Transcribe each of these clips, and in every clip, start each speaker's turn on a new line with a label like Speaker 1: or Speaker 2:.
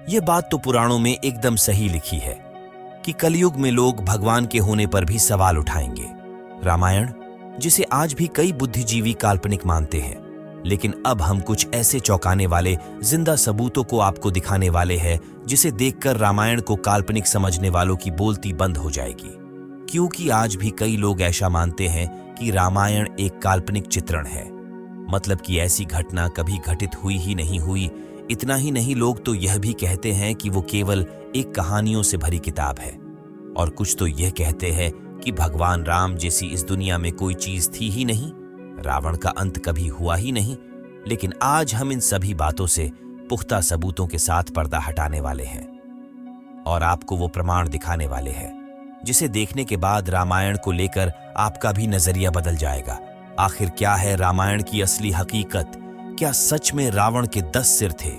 Speaker 1: ये बात तो पुराणों में एकदम सही लिखी है कि कलयुग में लोग भगवान के होने पर भी सवाल उठाएंगे। रामायण, जिसे आज भी कई बुद्धिजीवी काल्पनिक मानते हैं, लेकिन अब हम कुछ ऐसे चौंकाने वाले जिंदा सबूतों को आपको दिखाने वाले हैं जिसे देखकर रामायण को काल्पनिक समझने वालों की बोलती बंद हो जाएगी। क्योंकि आज भी कई लोग ऐसा मानते हैं कि रामायण एक काल्पनिक चित्रण है, मतलब कि ऐसी घटना कभी घटित हुई ही नहीं हुई। इतना ही नहीं, लोग तो यह भी कहते हैं कि वो केवल एक कहानियों से भरी किताब है, और कुछ तो यह कहते हैं कि भगवान राम जैसी इस दुनिया में कोई चीज थी ही नहीं, रावण का अंत कभी हुआ ही नहीं। लेकिन आज हम इन सभी बातों से पुख्ता सबूतों के साथ पर्दा हटाने वाले हैं और आपको वो प्रमाण दिखाने वाले हैं जिसे देखने के बाद रामायण को लेकर आपका भी नजरिया बदल जाएगा। आखिर क्या है रामायण की असली हकीकत? क्या सच में रावण के 10 सिर थे?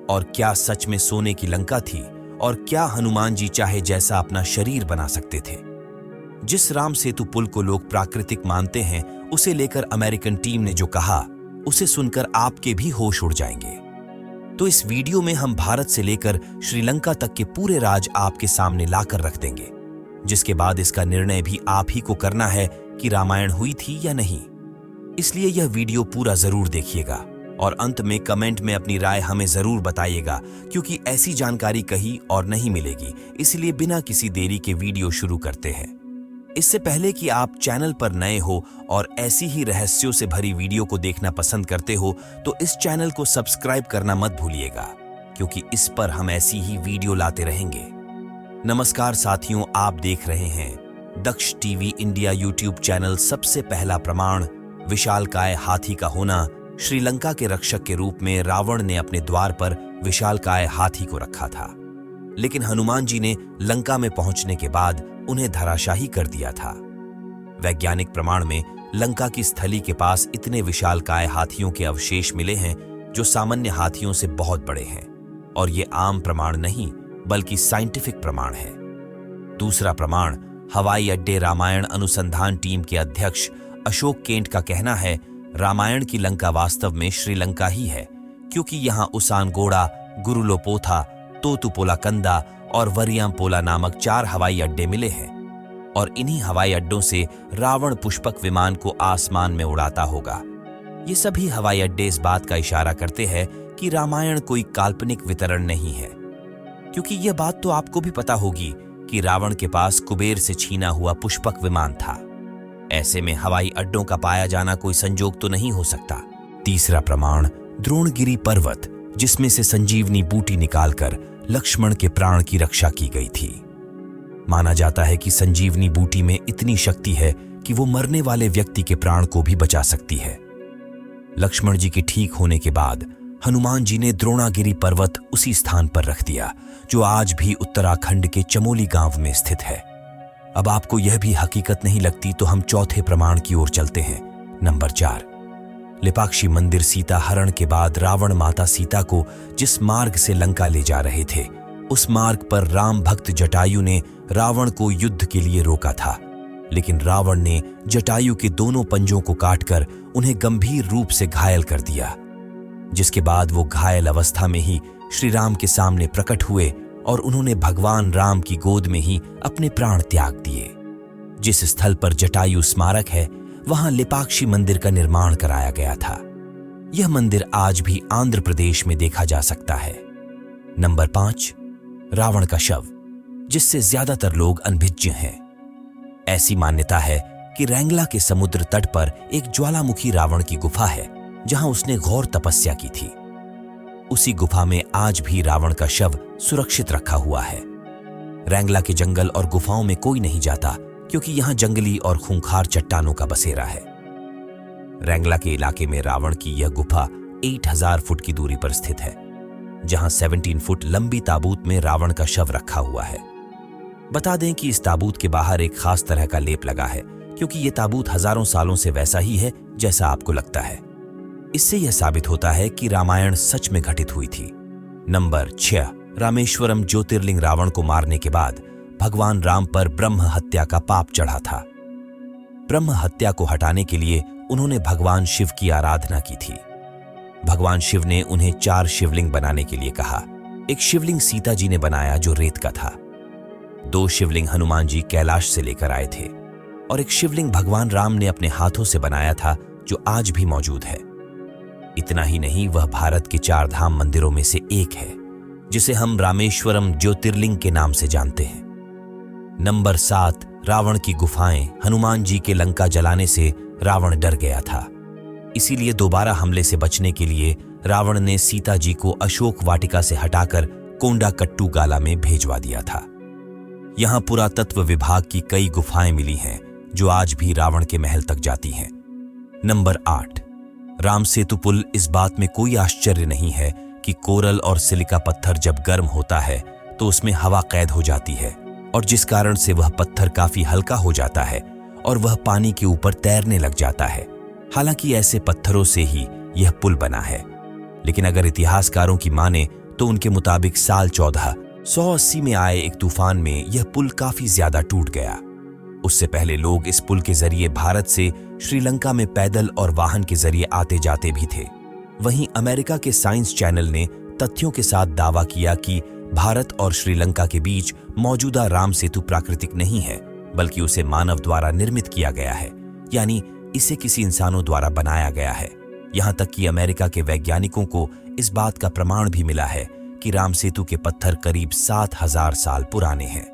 Speaker 1: और क्या सच में सोने की लंका थी? और क्या हनुमान जी चाहे जैसा अपना शरीर बना सकते थे? जिस राम सेतु पुल को लोग प्राकृतिक मानते हैं, उसे लेकर अमेरिकन टीम ने जो कहा, उसे सुनकर आपके भी होश उड़ जाएंगे। तो इस वीडियो में हम भारत से लेकर श्रीलंका तक के पूरे राज आपके सामने लाकर रख देंगे, जिसके बाद इसका निर्णय भी आप ही को करना है कि रामायण हुई थी या नहीं। इसलिए यह वीडियो पूरा जरूर देखिएगा और अंत में कमेंट में अपनी राय हमें जरूर बताइएगा, क्योंकि ऐसी जानकारी कहीं और नहीं मिलेगी। इसलिए बिना किसी देरी के वीडियो शुरू करते हैं। इससे पहले कि आप चैनल पर नए हो और ऐसी ही रहस्यों से भरी वीडियो को देखना पसंद करते हो, तो इस चैनल को सब्सक्राइब करना मत भूलिएगा, क्योंकि इस पर हम ऐसी ही वीडियो लाते रहेंगे। नमस्कार साथियों, आप देख रहे हैं दक्ष टीवी इंडिया यूट्यूब चैनल। सबसे पहला प्रमाण, विशालकाय हाथी का होना। श्रीलंका के रक्षक के रूप में रावण ने अपने द्वार पर विशालकाय हाथी को रखा था, लेकिन हनुमान जी ने लंका में पहुंचने के बाद उन्हें धराशाही कर दिया था। वैज्ञानिक प्रमाण में लंका की स्थली के पास इतने विशालकाय हाथियों के अवशेष मिले हैं जो सामान्य हाथियों से बहुत बड़े हैं, और ये आम प्रमाण नहीं बल्कि साइंटिफिक प्रमाण है। दूसरा प्रमाण, हवाई अड्डे। रामायण अनुसंधान टीम के अध्यक्ष अशोक केंट का कहना है, रामायण की लंका वास्तव में श्रीलंका ही है, क्योंकि यहाँ उसानगोड़ा, गुरुलोपोथा, तोतुपोलाकंदा और वरियामपोला नामक 4 हवाई अड्डे मिले हैं, और इन्हीं हवाई अड्डों से रावण पुष्पक विमान को आसमान में उड़ाता होगा। ये सभी हवाई अड्डे इस बात का इशारा करते हैं कि रामायण कोई काल्पनिक वितरण नहीं है, क्योंकि यह बात तो आपको भी पता होगी कि रावण के पास कुबेर से छीना हुआ पुष्पक विमान था। ऐसे में हवाई अड्डों का पाया जाना कोई संजोग तो नहीं हो सकता। तीसरा प्रमाण, द्रोणगिरी पर्वत, जिसमें से संजीवनी बूटी निकालकर लक्ष्मण के प्राण की रक्षा की गई थी। माना जाता है कि संजीवनी बूटी में इतनी शक्ति है कि वो मरने वाले व्यक्ति के प्राण को भी बचा सकती है। लक्ष्मण जी के ठीक होने के बाद हनुमान जी ने द्रोणागिरी पर्वत उसी स्थान पर रख दिया, जो आज भी उत्तराखंड के चमोली गांव में स्थित है। अब आपको यह भी हकीकत नहीं लगती तो हम चौथे प्रमाण की ओर चलते हैं। नंबर 4, लेपाक्षी मंदिर। सीता हरण के बाद रावण माता सीता को जिस मार्ग से लंका ले जा रहे थे, उस मार्ग पर राम भक्त जटायु ने रावण को युद्ध के लिए रोका था, लेकिन रावण ने जटायु के दोनों पंजों को काटकर उन्हें गंभीर रूप से घायल कर दिया, जिसके बाद वो घायल अवस्था में ही श्री राम के सामने प्रकट हुए और उन्होंने भगवान राम की गोद में ही अपने प्राण त्याग दिए। जिस स्थल पर जटायु स्मारक है, वहां लेपाक्षी मंदिर का निर्माण कराया गया था। यह मंदिर आज भी आंध्र प्रदेश में देखा जा सकता है। नंबर 5, रावण का शव, जिससे ज्यादातर लोग अनभिज्ञ हैं। ऐसी मान्यता है कि रैंगला के समुद्र तट पर एक ज्वालामुखी रावण की गुफा है, जहां उसने घोर तपस्या की थी। उसी गुफा में आज भी रावण का शव सुरक्षित रखा हुआ है। रैंगला के जंगल और गुफाओं में कोई नहीं जाता, क्योंकि यहां जंगली और खूंखार चट्टानों का बसेरा है। रैंगला के इलाके में रावण की यह गुफा 8000 फुट की दूरी पर स्थित है, जहां 17 फुट लंबी ताबूत में रावण का शव रखा हुआ है। बता दें कि इस ताबूत के बाहर एक खास तरह का लेप लगा है, क्योंकि यह ताबूत हजारों सालों से वैसा ही है जैसा आपको लगता है। इससे यह साबित होता है कि रामायण सच में घटित हुई थी। नंबर 6, रामेश्वरम ज्योतिर्लिंग। रावण को मारने के बाद भगवान राम पर ब्रह्म हत्या का पाप चढ़ा था। ब्रह्म हत्या को हटाने के लिए उन्होंने भगवान शिव की आराधना की थी। भगवान शिव ने उन्हें 4 शिवलिंग बनाने के लिए कहा, एक शिवलिंग सीता जी ने बनाया जो रेत का था। 2 शिवलिंग हनुमान जी कैलाश से लेकर आए थे और एक शिवलिंग भगवान राम ने अपने हाथों से बनाया था जो आज भी मौजूद है। इतना ही नहीं, वह भारत के 4 धाम मंदिरों में से एक है जिसे हम रामेश्वरम ज्योतिर्लिंग के नाम से जानते हैं। नंबर 7, रावण की गुफाएं। हनुमान जी के लंका जलाने से रावण डर गया था, इसीलिए दोबारा हमले से बचने के लिए रावण ने सीता जी को अशोक वाटिका से हटाकर कोंडाकट्टू गाला में भेजवा दिया था। यहां पुरातत्व विभाग की कई गुफाएं मिली हैं जो आज भी रावण के महल तक जाती हैं। नंबर 8, राम सेतु पुल। इस बात में कोई आश्चर्य नहीं है कि कोरल और सिलिका पत्थर जब गर्म होता है तो उसमें हवा कैद हो जाती है और जिस कारण से वह पत्थर काफी हल्का हो जाता है और वह पानी के ऊपर तैरने लग जाता है। हालांकि ऐसे पत्थरों से ही यह पुल बना है, लेकिन अगर इतिहासकारों की माने तो उनके मुताबिक साल 1480 में आए एक तूफान में यह पुल काफी ज्यादा टूट गया। उससे पहले लोग इस पुल के जरिए भारत से श्रीलंका में पैदल और वाहन के जरिए आते जाते भी थे। वहीं अमेरिका के साइंस चैनल ने तथ्यों के साथ दावा किया कि भारत और श्रीलंका के बीच मौजूदा राम सेतु प्राकृतिक नहीं है, बल्कि उसे मानव द्वारा निर्मित किया गया है, यानी इसे किसी इंसानों द्वारा बनाया गया है। यहां तक कि अमेरिका के वैज्ञानिकों को इस बात का प्रमाण भी मिला है कि राम सेतु के पत्थर करीब 7000 साल पुराने हैं।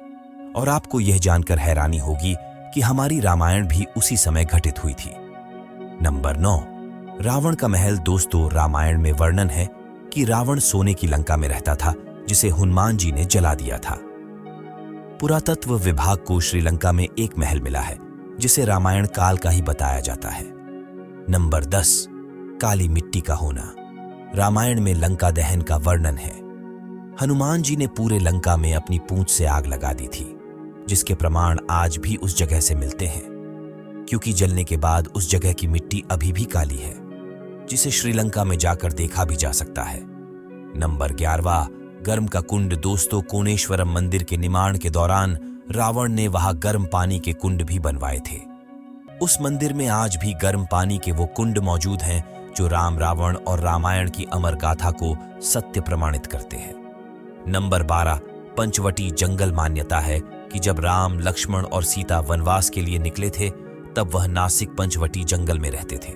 Speaker 1: और आपको यह जानकर हैरानी होगी कि हमारी रामायण भी उसी समय घटित हुई थी। नंबर 9, रावण का महल। दोस्तों, रामायण में वर्णन है कि रावण सोने की लंका में रहता था जिसे हनुमान जी ने जला दिया था। पुरातत्व विभाग को श्रीलंका में एक महल मिला है जिसे रामायण काल का ही बताया जाता है। नंबर 10, काली मिट्टी का होना। रामायण में लंका दहन का वर्णन है। हनुमान जी ने पूरे लंका में अपनी पूंछ से आग लगा दी थी, जिसके प्रमाण आज भी उस जगह से मिलते हैं, क्योंकि जलने के बाद उस जगह की मिट्टी अभी भी काली है, जिसे श्रीलंका में जाकर देखा भी जा सकता है। नंबर 11, गर्म का कुंड। दोस्तों, कोणेश्वरम मंदिर के निर्माण के दौरान रावण ने वहां गर्म पानी के कुंड भी बनवाए थे। उस मंदिर में आज भी गर्म पानी के वो कुंड मौजूद हैं जो राम, रावण और रामायण की अमर गाथा को सत्य प्रमाणित करते हैं। नंबर 12, पंचवटी जंगल। मान्यता है कि जब राम, लक्ष्मण और सीता वनवास के लिए निकले थे तब वह नासिक पंचवटी जंगल में रहते थे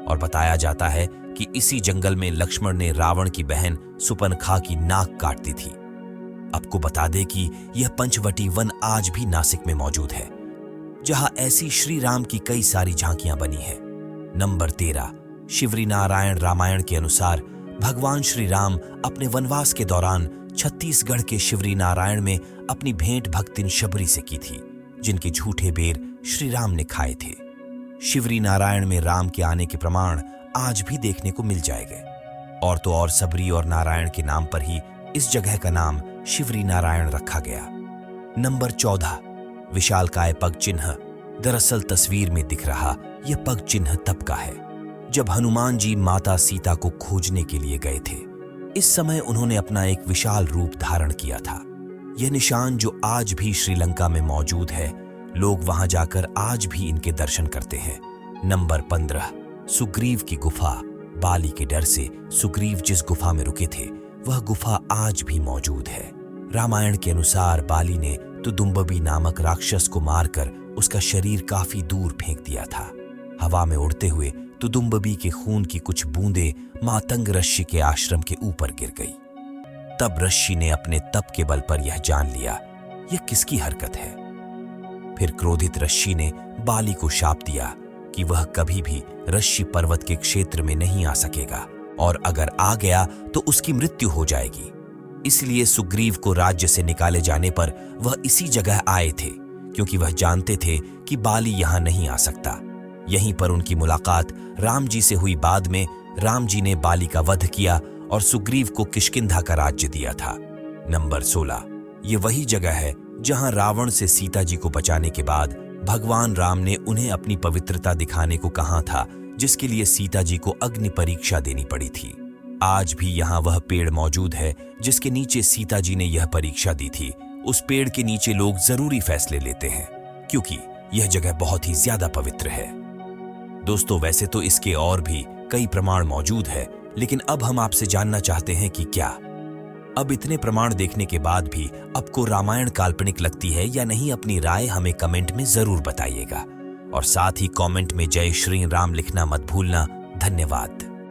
Speaker 1: और बताया जाता है कि इसी जंगल में लक्ष्मण ने रावण की बहन सुपनखा की नाक काट दी थी। आपको बता दें कि यह पंचवटी वन आज भी नासिक में मौजूद है, जहां ऐसी श्री राम की कई सारी झांकियां बनी हैं। नंबर 13, शिवरी नारायण। रामायण के अनुसार भगवान श्री राम अपने वनवास के दौरान छत्तीसगढ़ के शिवरी नारायण में अपनी भेंट भक्तिन शबरी से की थी, जिनके झूठे बेर श्री राम ने खाए थे। शिवरी नारायण में राम के आने के प्रमाण आज भी देखने को मिल जाएंगे। और तो और सबरी और नारायण के नाम पर ही इस जगह का नाम शिवरी नारायण रखा गया। नंबर 14, विशालकाय पग चिन्ह। दरअसल तस्वीर में दिख रहा यह पग चिन्ह तब का है जब हनुमान जी माता सीता को खोजने के लिए गए थे। इस समय उन्होंने अपना एक विशाल रूप धारण किया था। यह निशान जो आज भी श्रीलंका में मौजूद है, लोग वहां जाकर आज भी इनके दर्शन करते हैं। नंबर 15, सुग्रीव की गुफा। बाली के डर से सुग्रीव जिस गुफा में रुके थे वह गुफा आज भी मौजूद है। रामायण के अनुसार बाली ने तुदुम्बबी नामक राक्षस को मारकर उसका शरीर काफी दूर फेंक दिया था। हवा में उड़ते हुए तुदुम्बबी के खून की कुछ बूंदें मातंग ऋषि के आश्रम के ऊपर गिर गई। तब ऋषि ने अपने तप के बल पर यह जान लिया यह किसकी हरकत है। फिर क्रोधित ऋषि ने बाली को शाप दिया कि वह कभी भी ऋषि पर्वत के क्षेत्र में नहीं आ सकेगा और अगर आ गया तो उसकी मृत्यु हो जाएगी। इसलिए सुग्रीव को राज्य से निकाले जाने पर वह इसी जगह आए थे, क्योंकि वह जानते थे कि बाली यहां नहीं आ सकता। यहीं पर उनकी मुलाकात राम जी से हुई। बाद में राम जी ने बाली का वध किया और सुग्रीव को किष्किंधा का राज्य दिया था। नंबर 16, ये वही जगह है जहां रावण से सीता जी को बचाने के बाद भगवान राम ने उन्हें अपनी पवित्रता दिखाने को कहा था, जिसके लिए सीता जी को अग्नि परीक्षा देनी पड़ी थी। आज भी यहाँ वह पेड़ मौजूद है जिसके नीचे सीता जी ने यह परीक्षा दी थी। उस पेड़ के नीचे लोग जरूरी फैसले लेते हैं, क्योंकि यह जगह बहुत ही ज्यादा पवित्र है। दोस्तों, वैसे तो इसके और भी कई प्रमाण मौजूद है, लेकिन अब हम आपसे जानना चाहते हैं कि क्या अब इतने प्रमाण देखने के बाद भी आपको रामायण काल्पनिक लगती है या नहीं, अपनी राय हमें कमेंट में जरूर बताइएगा। और साथ ही कमेंट में जय श्री राम लिखना मत भूलना। धन्यवाद।